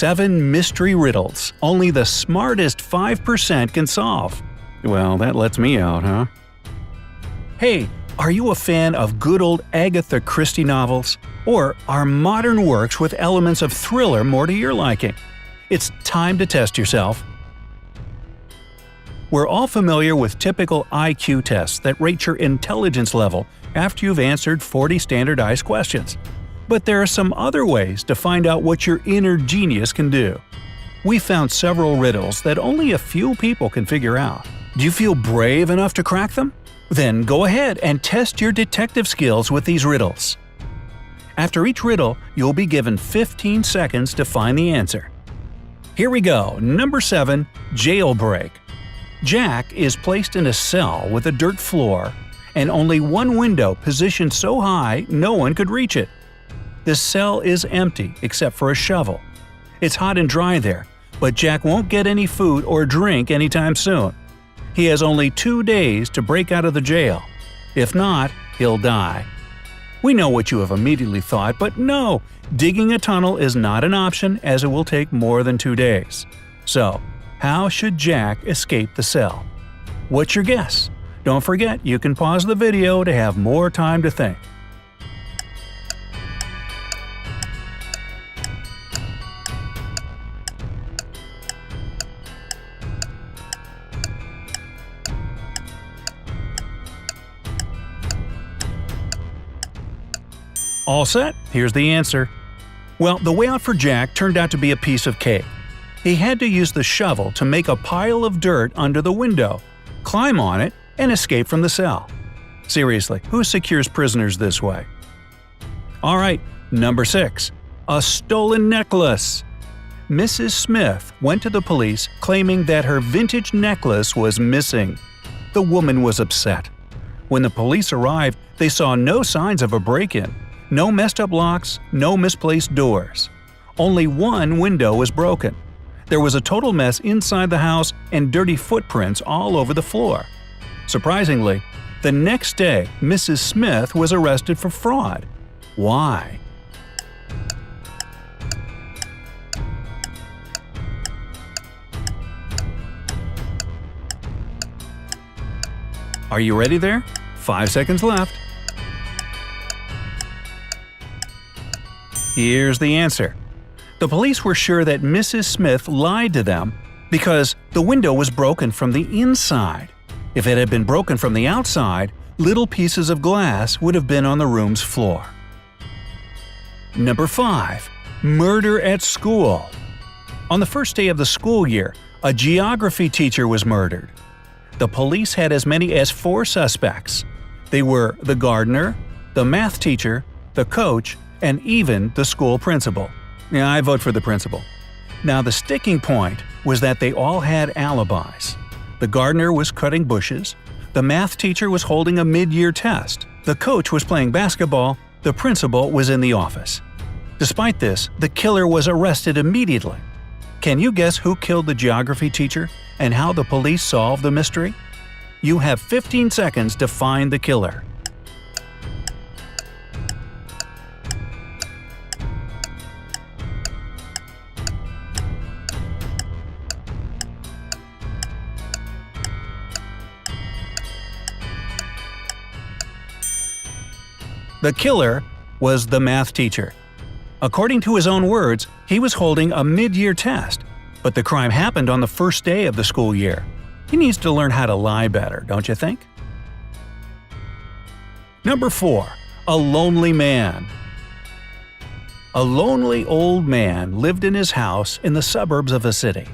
7 mystery riddles only the smartest 5% can solve. Well, that lets me out, huh? Hey, are you a fan of good old Agatha Christie novels? Or are modern works with elements of thriller more to your liking? It's time to test yourself. We're all familiar with typical IQ tests that rate your intelligence level after you've answered 40 standardized questions. But there are some other ways to find out what your inner genius can do. We found several riddles that only a few people can figure out. Do you feel brave enough to crack them? Then go ahead and test your detective skills with these riddles. After each riddle, you'll be given 15 seconds to find the answer. Here we go. Number 7. Jailbreak. Jack is placed in a cell with a dirt floor and only one window positioned so high no one could reach it. The cell is empty except for a shovel. It's hot and dry there, but Jack won't get any food or drink anytime soon. He has only 2 days to break out of the jail. If not, he'll die. We know what you have immediately thought, but no, digging a tunnel is not an option as it will take more than 2 days. So, how should Jack escape the cell? What's your guess? Don't forget you can pause the video to have more time to think. All set? Here's the answer. Well, the way out for Jack turned out to be a piece of cake. He had to use the shovel to make a pile of dirt under the window, climb on it, and escape from the cell. Seriously, who secures prisoners this way? Alright, number 6. A stolen necklace. Mrs. Smith went to the police claiming that her vintage necklace was missing. The woman was upset. When the police arrived, they saw no signs of a break-in. No messed-up locks, no misplaced doors. Only one window was broken. There was a total mess inside the house and dirty footprints all over the floor. Surprisingly, the next day Mrs. Smith was arrested for fraud. Why? Are you ready there? 5 seconds left. Here's the answer. The police were sure that Mrs. Smith lied to them because the window was broken from the inside. If it had been broken from the outside, little pieces of glass would have been on the room's floor. Number 5. Murder at school. On the first day of the school year, a geography teacher was murdered. The police had as many as 4 suspects. They were the gardener, the math teacher, the coach, and even the school principal. Yeah, I vote for the principal. Now the sticking point was that they all had alibis. The gardener was cutting bushes, the math teacher was holding a mid-year test, the coach was playing basketball, the principal was in the office. Despite this, the killer was arrested immediately. Can you guess who killed the geography teacher and how the police solved the mystery? You have 15 seconds to find the killer. The killer was the math teacher. According to his own words, he was holding a mid-year test, but the crime happened on the first day of the school year. He needs to learn how to lie better, don't you think? Number 4. A lonely man. A lonely old man lived in his house in the suburbs of a city.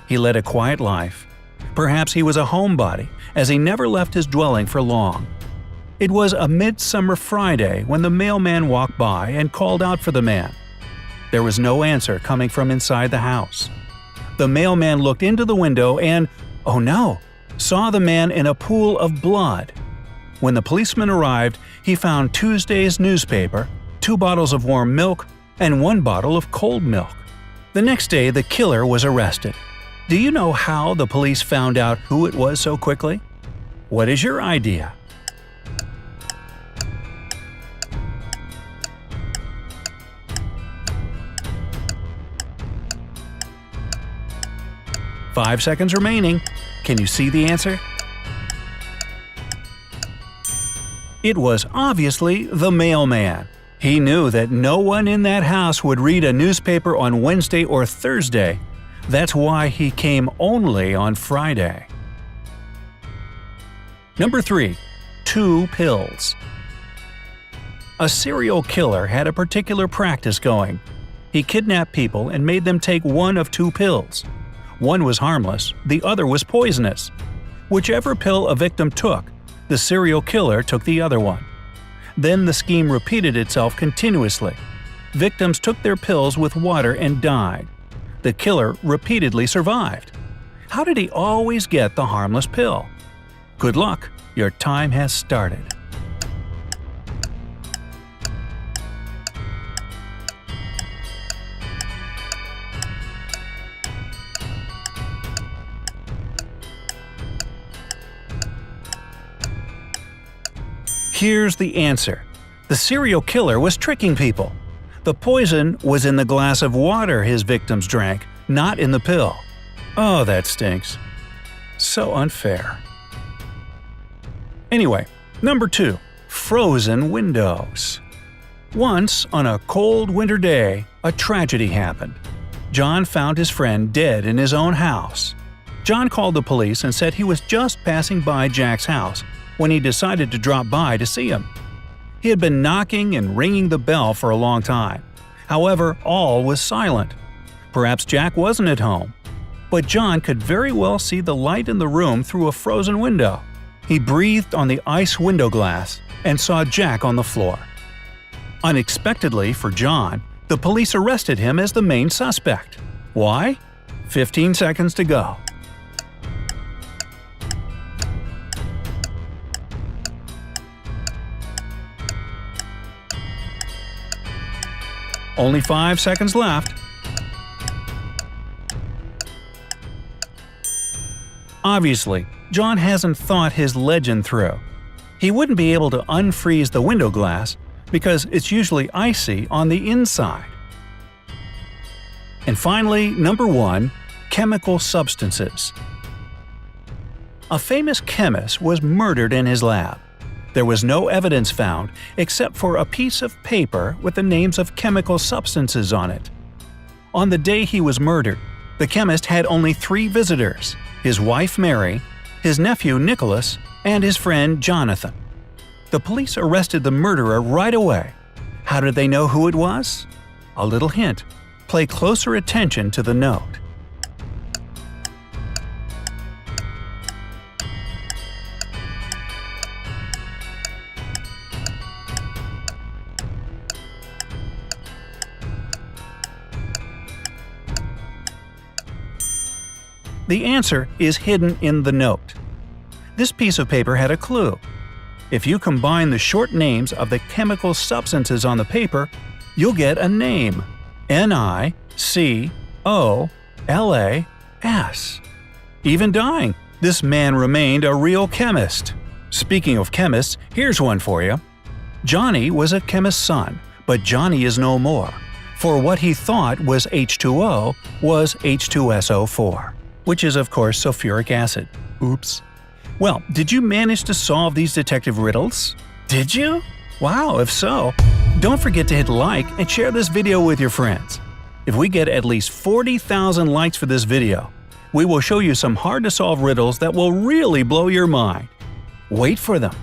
He led a quiet life. Perhaps he was a homebody, as he never left his dwelling for long. It was a midsummer Friday when the mailman walked by and called out for the man. There was no answer coming from inside the house. The mailman looked into the window and, oh no, saw the man in a pool of blood. When the policeman arrived, he found Tuesday's newspaper, 2 bottles of warm milk, and 1 bottle of cold milk. The next day, the killer was arrested. Do you know how the police found out who it was so quickly? What is your idea? 5 seconds remaining. Can you see the answer? It was obviously the mailman. He knew that no one in that house would read a newspaper on Wednesday or Thursday. That's why he came only on Friday. Number 3. 2 pills. A serial killer had a particular practice going. He kidnapped people and made them take one of 2 pills. One was harmless, the other was poisonous. Whichever pill a victim took, the serial killer took the other one. Then the scheme repeated itself continuously. Victims took their pills with water and died. The killer repeatedly survived. How did he always get the harmless pill? Good luck, your time has started. Here's the answer. The serial killer was tricking people. The poison was in the glass of water his victims drank, not in the pill. Oh, that stinks. So unfair. Anyway, number 2. Frozen windows. Once, on a cold winter day, a tragedy happened. John found his friend dead in his own house. John called the police and said he was just passing by Jack's house when he decided to drop by to see him. He had been knocking and ringing the bell for a long time. However, all was silent. Perhaps Jack wasn't at home. But John could very well see the light in the room through a frozen window. He breathed on the ice window glass and saw Jack on the floor. Unexpectedly for John, the police arrested him as the main suspect. Why? 15 seconds to go. Only 5 seconds left. Obviously, John hasn't thought his legend through. He wouldn't be able to unfreeze the window glass because it's usually icy on the inside. And finally, number 1. Chemical substances. A famous chemist was murdered in his lab. There was no evidence found except for a piece of paper with the names of chemical substances on it. On the day he was murdered, the chemist had only 3 visitors: his wife Mary, his nephew Nicholas, and his friend Jonathan. The police arrested the murderer right away. How did they know who it was? A little hint. Pay closer attention to the note. The answer is hidden in the note. This piece of paper had a clue. If you combine the short names of the chemical substances on the paper, you'll get a name: Nicolas. Even dying, this man remained a real chemist. Speaking of chemists, here's one for you. Johnny was a chemist's son, but Johnny is no more, for what he thought was H2O was H2SO4. Which is of course sulfuric acid. Oops. Well, did you manage to solve these detective riddles? Did you? Wow, if so, don't forget to hit like and share this video with your friends. If we get at least 40,000 likes for this video, we will show you some hard-to-solve riddles that will really blow your mind. Wait for them.